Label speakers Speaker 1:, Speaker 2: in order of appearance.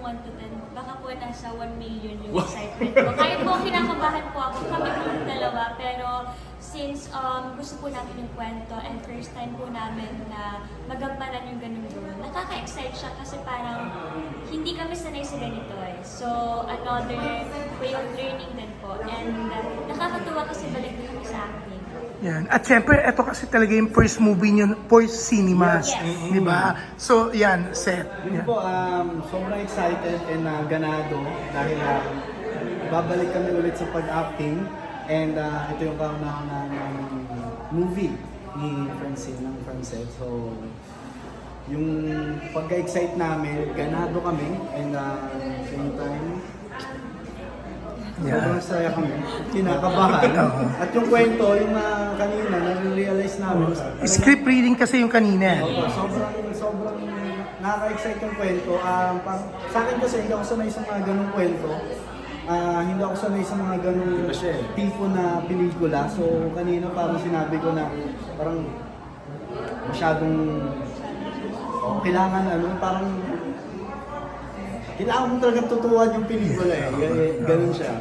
Speaker 1: 1 to 10, baka po nasa 1 million yung excitement ko. Kahit po kinakabahan po ako, kami po yung dalawa, pero since gusto po namin yung kwento and first time po namin na magampanan yung ganun role, nakaka-excite siya kasi parang hindi kami sanay sa ganito eh. So, another way of learning din po. And nakakatuwa kasi balik na kami sa acting.
Speaker 2: Yan. At syempre, ito kasi talaga yung first movie nyo for cinemas.
Speaker 1: Yes.
Speaker 2: Di ba? So, yan, Seth.
Speaker 3: Yun
Speaker 2: Yan.
Speaker 3: po, sobrang excited and ganado dahil babalik kami ulit sa pag-acting and ito yung kauna-una ng movie ni Francine, ng Francet. So, yung pagka-excite namin, ganado kami and same time, sobrang saya kami, kinakabahan. At yung kwento, yung kanina, nare-realize namin.
Speaker 2: Script reading kasi yung kanina.
Speaker 3: Sobrang nakaka-excite yung kwento. Sa akin kasi, hindi ako sanay sa mga ganong kwento. Hindi ako sanay sa mga ganong tipo na pelikula. So, kanina parang sinabi ko na parang masyadong kailangan parang kailangan mo talaga tutuwan yung pelikula eh. Ganun siya.